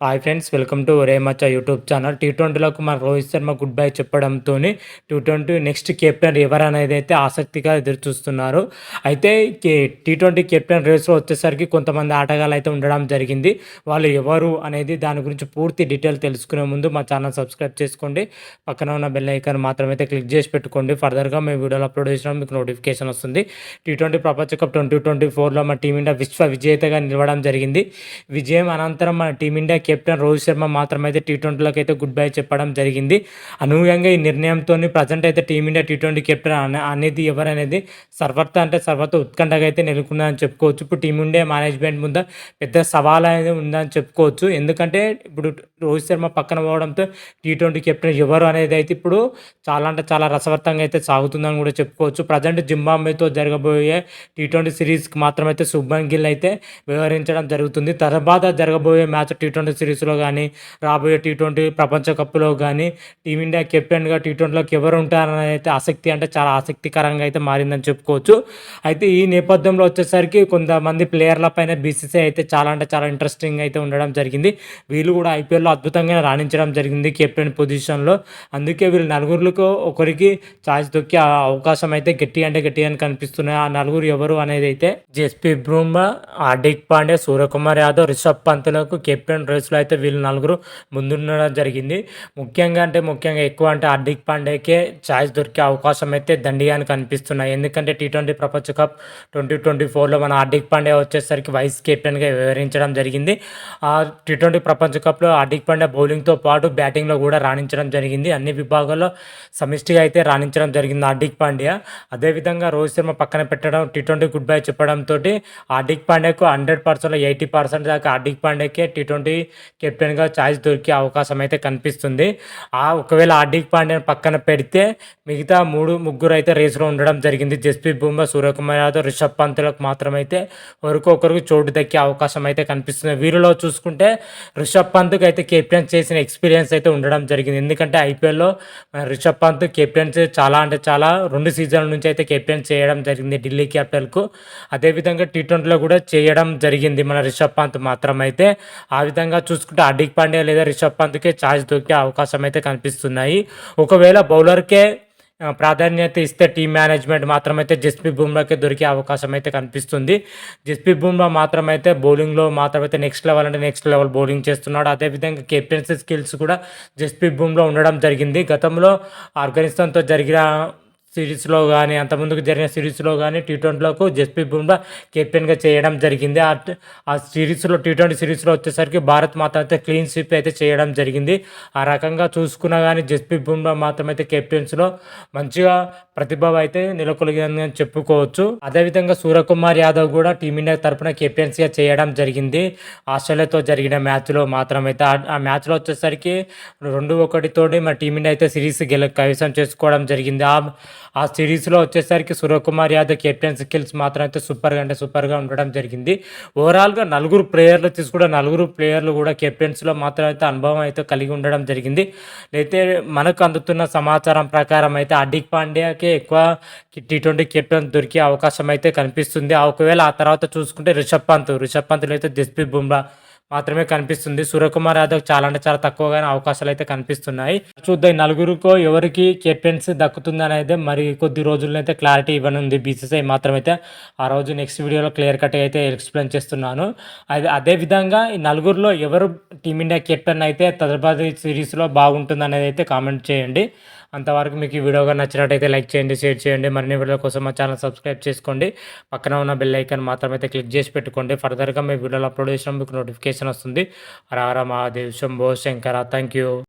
Hi friends, welcome to ఒరే మచ్చా YouTube channel. టీ20లకు మన రోహిత్ శర్మ గుడ్ బై చెప్పడంతో టీ20 నెక్స్ట్ కెప్టెన్ ఎవరు అనేది అయితే ఆసక్తిగా ఎదురు చూస్తున్నారు. అయితే టీ20 కెప్టెన్ రేస్లో వచ్చేసరికి కొంతమంది ఆటగాళ్ళు అయితే ఉండడం జరిగింది. వాళ్ళు ఎవరు అనేది దాని గురించి పూర్తి డీటెయిల్ తెలుసుకునే ముందు మా ఛానల్ సబ్స్క్రైబ్ చేసుకోండి. పక్కన ఉన్న బెల్ ఐకాన్ మాత్రమైతే క్లిక్ చేసి పెట్టుకోండి. ఫర్దర్గా మేము వీడియోలు అప్లోడ్ చేసినా మీకు నోటిఫికేషన్ వస్తుంది. టీ20 ప్రపంచ కప్ 2024లో మన టీమిండియా విశ్వ విజేతగా నిలవడం జరిగింది. విజయం అనంతరం మన టీమిండియా కెప్టెన్ రోహిత్ శర్మ మాత్రమైతే టీ20లకు అయితే గుడ్ బై చెప్పడం జరిగింది. అనూహ్యంగా ఈ నిర్ణయంతో ప్రజెంట్ అయితే టీమిండియా టీ20 కెప్టెన్ అనేది ఎవరనేది సర్వత్రా ఉత్కంఠగా అయితే నెలకొందని చెప్పుకోవచ్చు. ఇప్పుడు టీమిండియా మేనేజ్మెంట్ ముందు పెద్ద సవాల్ అనేది ఉందని చెప్పుకోవచ్చు. ఎందుకంటే ఇప్పుడు రోహిత్ శర్మ పక్కన పోవడంతో టీ20 కెప్టెన్ ఎవరు అనేది అయితే ఇప్పుడు చాలా రసవత్తంగా అయితే సాగుతుందని కూడా చెప్పుకోవచ్చు. ప్రజెంట్ జింబాబ్వేతో జరగబోయే టీ20 సిరీస్కి మాత్రమైతే శుభ్మన్ గిల్ అయితే వ్యవహరించడం జరుగుతుంది. తర్వాత జరగబోయే మ్యాచ్ టీ20 సిరీస్లో కానీ రాబోయే టీ20 ప్రపంచ కప్లో కానీ టీమిండియా కెప్టెన్గా టీ20లోకి ఎవరు ఉంటారని అయితే చాలా ఆసక్తికరంగా అయితే మారిందని చెప్పుకోవచ్చు. అయితే ఈ నేపథ్యంలో వచ్చేసరికి కొంతమంది ప్లేయర్ల పైన బీసీసీఐ అయితే చాలా ఇంట్రెస్టింగ్ అయితే ఉండడం జరిగింది. వీళ్ళు కూడా ఐపీఎల్లో అద్భుతంగా రాణించడం జరిగింది కెప్టెన్ పొజిషన్లో. అందుకే వీళ్ళు నలుగురులకు ఒకరికి ఛాయిస్ దొక్కే అవకాశం అయితే గట్టిగా కనిపిస్తున్నాయి. ఆ నలుగురు ఎవరు అనేది అయితే జస్ప్రీత్ బుమ్రా, హార్దిక్ పాండ్యా, సూర్యకుమార్ యాదవ్, రిషబ్ పంత్లకు కెప్టెన్ రేస్లో అయితే వీళ్ళు నలుగురు ముందుండడం జరిగింది. ముఖ్యంగా ఎక్కువ హార్దిక్ పాండ్యాకే ఛాయిస్ దొరికే అవకాశం అయితే దండిగాని కనిపిస్తున్నాయి. ఎందుకంటే టీ20 ప్రపంచ కప్ 2024లో మన హార్దిక్ పాండ్యా వచ్చేసరికి వైస్ కెప్టెన్గా వ్యవహరించడం జరిగింది. ఆ టీ20 ప్రపంచ కప్లో హార్దిక్ పాండ్యా బౌలింగ్తో పాటు బ్యాటింగ్లో కూడా రాణించడం జరిగింది. అన్ని విభాగాల్లో సమిష్టిగా అయితే రాణించడం జరిగింది హార్దిక్ పాండ్యా. అదేవిధంగా రోహిత్ శర్మ పక్కన పెట్టడం, టీ20 గుడ్ బై చెప్పడంతో హార్దిక్ పాండ్యాకు 100%లో 80% దాకా హార్దిక్ పాండ్యాకే టీ20 కెప్టెన్గా ఛాయిస్ దొరికే అవకాశం అయితే కనిపిస్తుంది. ఒకవేళ హార్దిక్ పాండ్యాని పక్కన పెడితే మిగతా ముగ్గురు అయితే రేసులో ఉండడం జరిగింది. జస్ప్రీత్ బుమ్రా, సూర్యకుమార్ యాదవ్, రిషబ్ పంత్లకు మాత్రమైతే ఒకరికి చోటు దక్కే అవకాశం అయితే కనిపిస్తుంది. వీరిలో చూసుకుంటే రిషబ్ పంత్కి అయితే కెప్టెన్ చేసిన ఎక్స్పీరియన్స్ అయితే ఉండడం జరిగింది. ఎందుకంటే ఐపీఎల్లో రిషబ్ పంత్ కెప్టెన్స్ చాలా 2 సీజన్ల నుంచి అయితే కెప్టెన్ చేయడం జరిగింది ఢిల్లీ క్యాపిటల్కు. అదేవిధంగా టీ20లో కూడా చేయడం జరిగింది మన రిషబ్ పంత్ మాత్రమైతే. ఆ విధంగా చూసుకుంటే హార్దిక్ పాండ్యా లేదా రిషబ్ పంత్కే ఛాయిస్ దొరికే అవకాశం అయితే కనిపిస్తున్నాయి. ఒకవేళ బౌలర్కే ప్రాధాన్యత ఇస్తే టీం మేనేజ్మెంట్ మాత్రమైతే జస్ప్రీత్ బుమ్రాకే దొరికే అవకాశం అయితే కనిపిస్తుంది. జస్ప్రీత్ బుమ్రా మాత్రమైతే బౌలింగ్లో మాత్రమైతే నెక్స్ట్ లెవెల్ బౌలింగ్ చేస్తున్నాడు. అదేవిధంగా కెప్టెన్సీ స్కిల్స్ కూడా జస్ప్రీత్ బుమ్రా ఉండడం జరిగింది. గతంలో ఆఫ్ఘనిస్తాన్తో జరిగిన సిరీస్లో కానీ అంతకుముందుకు జరిగిన సిరీస్లో కానీ టీ20లకు జస్ప్రీత్ బుమ్రా కెప్టెన్గా చేయడం జరిగింది. ఆ సిరీస్లో టీ20 సిరీస్లో వచ్చేసరికి భారత్ మాత్రం అయితే క్లీన్ స్వీప్ అయితే చేయడం జరిగింది. ఆ రకంగా చూసుకున్నా కానీ జస్ప్రీత్ బుమ్రా మాత్రం అయితే కెప్టెన్స్లో మంచిగా ప్రతిభ అయితే నెలకొల్గిందని చెప్పుకోవచ్చు. అదేవిధంగా సూర్యకుమార్ యాదవ్ కూడా టీమిండియా తరఫున కెప్టెన్సీగా చేయడం జరిగింది. ఆస్ట్రేలియాతో జరిగిన మ్యాచ్లో మాత్రమైతే ఆ మ్యాచ్లో వచ్చేసరికి 2-1 మన టీమిండియా అయితే సిరీస్ కైవసం చేసుకోవడం జరిగింది. ఆ సిరీస్లో వచ్చేసరికి సూర్యకుమార్ యాదవ్ కెప్టెన్ స్కిల్స్ మాత్రం అయితే సూపర్గా ఉండడం జరిగింది. ఓవరాల్గా నలుగురు ప్లేయర్లు కూడా కెప్టెన్స్లో మాత్రం అయితే అనుభవం అయితే కలిగి ఉండడం జరిగింది. అయితే మనకు అందుతున్న సమాచారం ప్రకారం అయితే హార్దిక్ పాండ్యాకే ఎక్కువ టీ20 కెప్టెన్ దొరికే అవకాశం అయితే కనిపిస్తుంది. ఒకవేళ ఆ తర్వాత చూసుకుంటే రిషబ్ పంత్లో అయితే జస్ప్రీత్ బుమ్రా మాత్రమే కనిపిస్తుంది. సూర్యకుమార్ యాదవ్ చాలా తక్కువగానే అవకాశాలు అయితే కనిపిస్తున్నాయి. చూద్దాం నలుగురికో ఎవరికి కెప్టెన్స్ దక్కుతుంది అనేది మరి కొద్ది రోజుల్లో అయితే క్లారిటీ ఇవ్వనుంది బీసీసీఐ మాత్రమైతే. ఆ రోజు నెక్స్ట్ వీడియోలో క్లియర్ కట్ అయితే ఎక్స్ప్లెయిన్ చేస్తున్నాను. అదేవిధంగా ఈ నలుగురిలో ఎవరు టీమిండియా కెప్టెన్ అయితే తదుపరి సిరీస్లో బాగుంటుంది అనేది అయితే కామెంట్ చేయండి. అంతవరకు మీకు ఈ వీడియోగా నచ్చినట్టయితే లైక్ చేయండి, షేర్ చేయండి. మరిన్ని వీడియోల కోసం మా ఛానల్ సబ్స్క్రైబ్ చేసుకోండి. పక్కన ఉన్న బెల్ ఐకాన్ మాత్రమైతే క్లిక్ చేసి పెట్టుకోండి. ఫర్దర్గా మీ వీడియోలు అప్లోడ్ చేసినా మీకు నోటిఫికేషన్ వస్తుంది. హర హర మహాదేవ్, శంభో శంకర. Thank you.